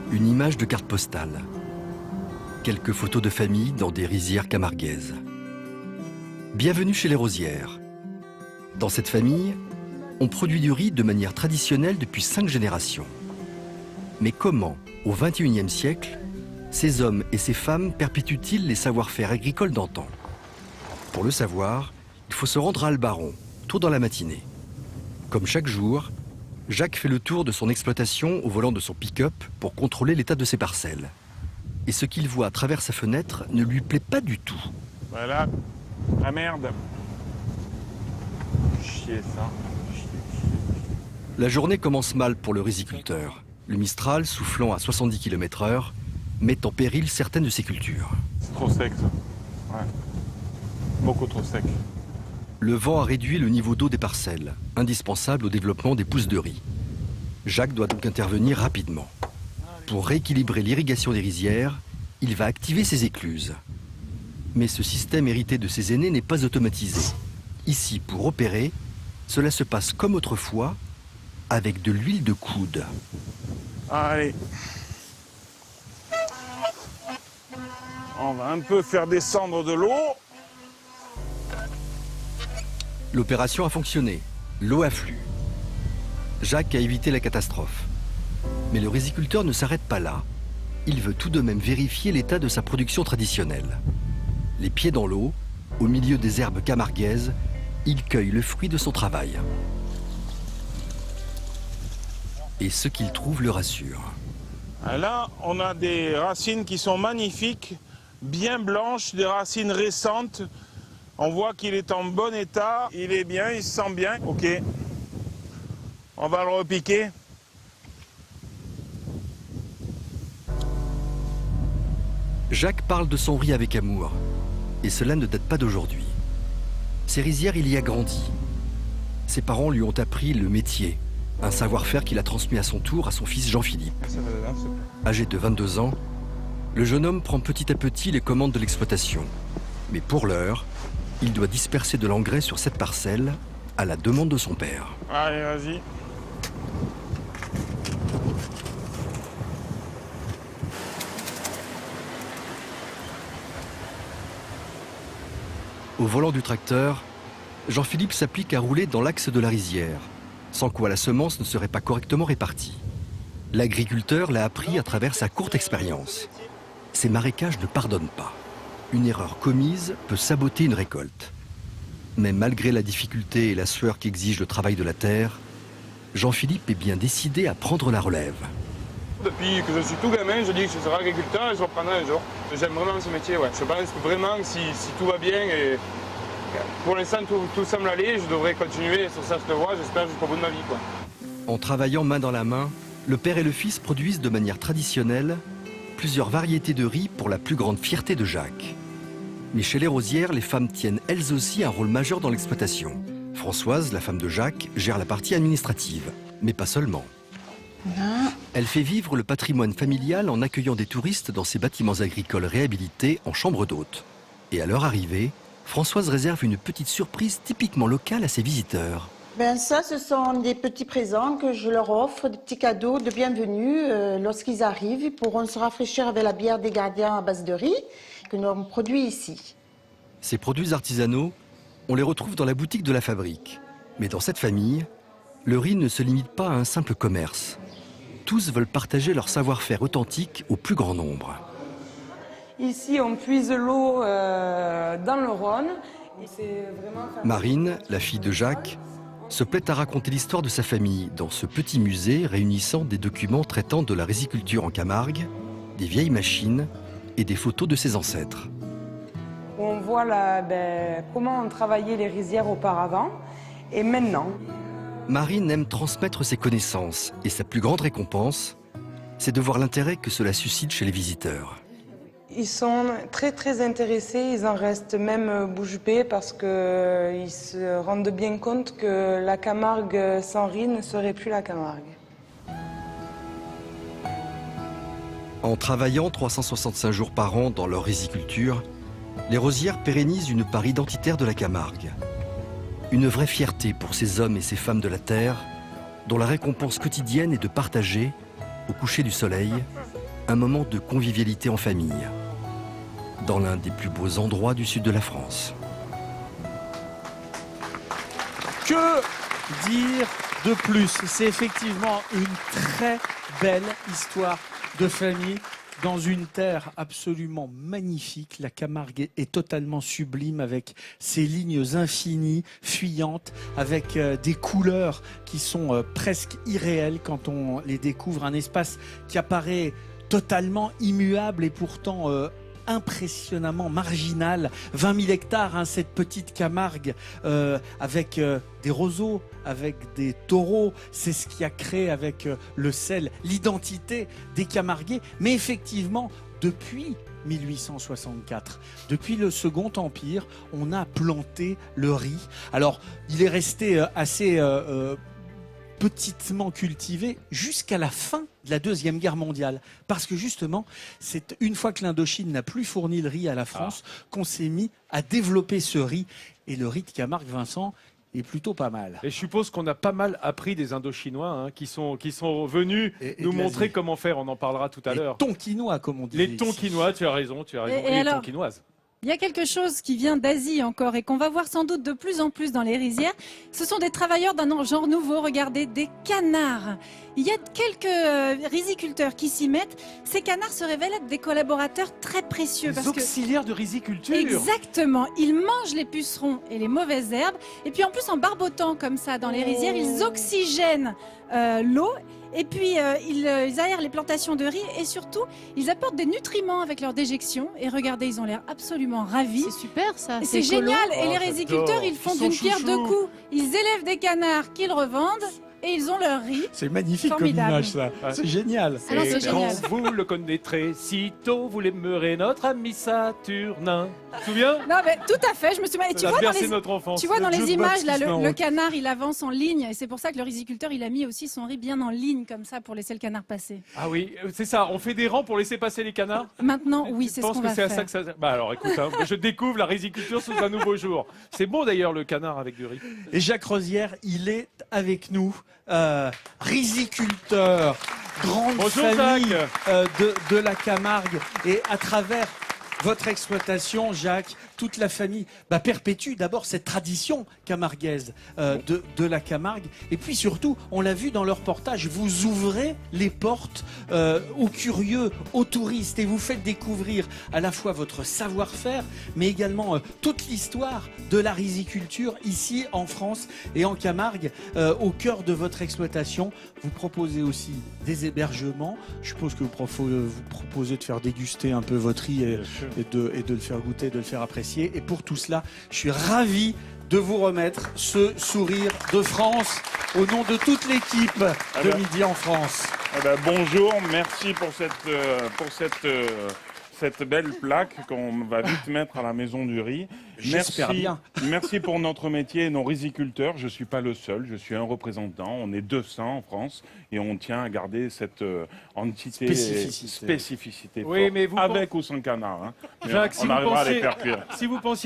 Une image de carte postale. Quelques photos de famille dans des rizières camarguaises. Bienvenue chez les Rosières. Dans cette famille, on produit du riz de manière traditionnelle depuis 5 générations. Mais comment, au XXIe siècle, ces hommes et ces femmes perpétuent-ils les savoir-faire agricoles d'antan? Pour le savoir, il faut se rendre à Albaron, tôt dans la matinée. Comme chaque jour, Jacques fait le tour de son exploitation au volant de son pick-up pour contrôler l'état de ses parcelles. Et ce qu'il voit à travers sa fenêtre ne lui plaît pas du tout. Voilà, la merde. Chier ça. La journée commence mal pour le riziculteur. Le Mistral, soufflant à 70 km/h, met en péril certaines de ses cultures. C'est trop sec ça. Ouais. Beaucoup trop sec. Le vent a réduit le niveau d'eau des parcelles, indispensable au développement des pousses de riz. Jacques doit donc intervenir rapidement. Pour rééquilibrer l'irrigation des rizières, il va activer ses écluses. Mais ce système hérité de ses aînés n'est pas automatisé. Ici, pour opérer, cela se passe comme autrefois, avec de l'huile de coude. Allez. On va un peu faire descendre de l'eau. L'opération a fonctionné. L'eau afflue. Jacques a évité la catastrophe. Mais le riziculteur ne s'arrête pas là. Il veut tout de même vérifier l'état de sa production traditionnelle. Les pieds dans l'eau, au milieu des herbes camarguaises, il cueille le fruit de son travail. Et ce qu'il trouve le rassure. Là, on a des racines qui sont magnifiques, bien blanches, des racines récentes. On voit qu'il est en bon état, il est bien, il se sent bien. Ok, on va le repiquer. Jacques parle de son riz avec amour. Et cela ne date pas d'aujourd'hui. Ces rizières, il y a grandi. Ses parents lui ont appris le métier, un savoir-faire qu'il a transmis à son tour à son fils Jean-Philippe. Âgé de 22 ans, le jeune homme prend petit à petit les commandes de l'exploitation. Mais pour l'heure, il doit disperser de l'engrais sur cette parcelle à la demande de son père. Allez, vas-y. Au volant du tracteur, Jean-Philippe s'applique à rouler dans l'axe de la rizière, sans quoi la semence ne serait pas correctement répartie. L'agriculteur l'a appris à travers sa courte expérience. Ces marécages ne pardonnent pas. Une erreur commise peut saboter une récolte. Mais malgré la difficulté et la sueur qu'exige le travail de la terre, Jean-Philippe est bien décidé à prendre la relève. Depuis que je suis tout gamin, je dis que je serai agriculteur et je reprendrai un jour. J'aime vraiment ce métier, ouais. Je pense que vraiment, si tout va bien, et pour l'instant tout semble aller, je devrais continuer sur cette voie, j'espère, jusqu'au bout de ma vie, quoi. En travaillant main dans la main, le père et le fils produisent de manière traditionnelle plusieurs variétés de riz pour la plus grande fierté de Jacques. Mais chez les Rosières, les femmes tiennent elles aussi un rôle majeur dans l'exploitation. Françoise, la femme de Jacques, gère la partie administrative, mais pas seulement. Elle fait vivre le patrimoine familial en accueillant des touristes dans ses bâtiments agricoles réhabilités en chambre d'hôtes. Et à leur arrivée, Françoise réserve une petite surprise typiquement locale à ses visiteurs. Ça, ce sont des petits présents que je leur offre, des petits cadeaux de bienvenue. Lorsqu'ils arrivent, ils pourront se rafraîchir avec la bière des gardiens à base de riz que nous avons produit ici. Ces produits artisanaux, on les retrouve dans la boutique de la fabrique. Mais dans cette famille, le riz ne se limite pas à un simple commerce. Tous veulent partager leur savoir-faire authentique au plus grand nombre. Ici, on puise l'eau dans le Rhône. Marine, la fille de Jacques, se plaît à raconter l'histoire de sa famille dans ce petit musée réunissant des documents traitant de la riziculture en Camargue, des vieilles machines et des photos de ses ancêtres. On voit comment on travaillait les rizières auparavant et maintenant. Marine aime transmettre ses connaissances et sa plus grande récompense, c'est de voir l'intérêt que cela suscite chez les visiteurs. Ils sont très très intéressés, ils en restent même bouche bée parce qu'ils se rendent bien compte que la Camargue sans riz ne serait plus la Camargue. En travaillant 365 jours par an dans leur riziculture, les Rosières pérennisent une part identitaire de la Camargue. Une vraie fierté pour ces hommes et ces femmes de la terre, dont la récompense quotidienne est de partager, au coucher du soleil, un moment de convivialité en famille, dans l'un des plus beaux endroits du sud de la France. Que dire de plus? C'est effectivement une très belle histoire de famille dans une terre absolument magnifique. La Camargue est totalement sublime avec ses lignes infinies, fuyantes, avec des couleurs qui sont presque irréelles quand on les découvre. Un espace qui apparaît totalement immuable et pourtant impressionnamment marginal. 20 000 hectares, hein, cette petite Camargue, avec des roseaux, avec des taureaux. C'est ce qui a créé avec le sel l'identité des Camarguais. Mais effectivement, depuis 1864, depuis le Second Empire, on a planté le riz. Alors, il est resté assez petitement cultivé jusqu'à la fin de la Deuxième Guerre mondiale. Parce que justement, c'est une fois que l'Indochine n'a plus fourni le riz à la France qu'on s'est mis à développer ce riz. Et le riz de Camargue, Vincent, est plutôt pas mal. Et je suppose qu'on a pas mal appris des Indochinois hein, qui sont venus nous montrer comment faire. On en parlera tout à l'heure. Les Tonkinois, comme on dit. Les Tonkinois, tu as raison. Et les alors, Tonkinoises. il y a quelque chose qui vient d'Asie encore et qu'on va voir sans doute de plus en plus dans les rizières. Ce sont des travailleurs d'un genre nouveau, regardez, des canards. Il y a quelques riziculteurs qui s'y mettent. Ces canards se révèlent être des collaborateurs très précieux. Des auxiliaires de riziculture. Exactement. Ils mangent les pucerons et les mauvaises herbes. Et puis en plus, en barbotant comme ça dans les rizières, ils oxygènent l'eau. Et puis, ils aèrent les plantations de riz et surtout, ils apportent des nutriments avec leur déjection. Et regardez, ils ont l'air absolument ravis. C'est super ça. C'est génial. Et les riziculteurs, ils font d'une pierre deux chouchous. coups. Ils élèvent des canards qu'ils revendent et ils ont leur riz. C'est magnifique Formidable. comme image, ça. Ouais. C'est génial. Alors, Et c'est quand génial. vous le connaîtrez, sitôt vous l'aimerez, notre ami Saturnin. Tu te souviens? Non, mais tout à fait. Je me suis. Et tu Ça a vois dans bercé les. notre enfance. Tu vois dans Le les jukebox images, qui là, se met en le route. canard, il avance en ligne. Et c'est pour ça que le riziculteur, il a mis aussi son riz bien en ligne, comme ça, pour laisser le canard passer. Ah oui, c'est ça. On fait des rangs pour laisser passer les canards. Maintenant, oui, Tu c'est ce penses qu'on que va c'est à faire. ça que ça... Bah alors écoute, hein, je découvre la riziculture sous un nouveau jour. C'est bon d'ailleurs le canard avec du riz. Et Jacques Rosière, il est avec nous, riziculteur, grande Bonjour, famille Jacques. de la Camargue. Et à travers votre exploitation, Jacques, toute la famille perpétue d'abord cette tradition camarguaise de la Camargue. Et puis surtout, on l'a vu dans le reportage, vous ouvrez les portes aux curieux, aux touristes, et vous faites découvrir à la fois votre savoir-faire, mais également toute l'histoire de la riziculture ici en France et en Camargue, au cœur de votre exploitation. Vous proposez aussi des hébergements. Je suppose que vous proposez de faire déguster un peu votre riz et de le faire goûter, de le faire apprécier. Et pour tout cela, je suis ravi de vous remettre ce sourire de France au nom de toute l'équipe de Midi en France. Bonjour, merci pour cette belle plaque qu'on va vite mettre à la maison du riz. J'espère bien. Merci pour notre métier et nos riziculteurs. Je ne suis pas le seul, je suis un représentant. On est 200 en France et on tient à garder cette entité spécificité Oui, mais vous avec ou sans canard. Hein. Jacques, On arrivera à les faire cuire. si vous pensiez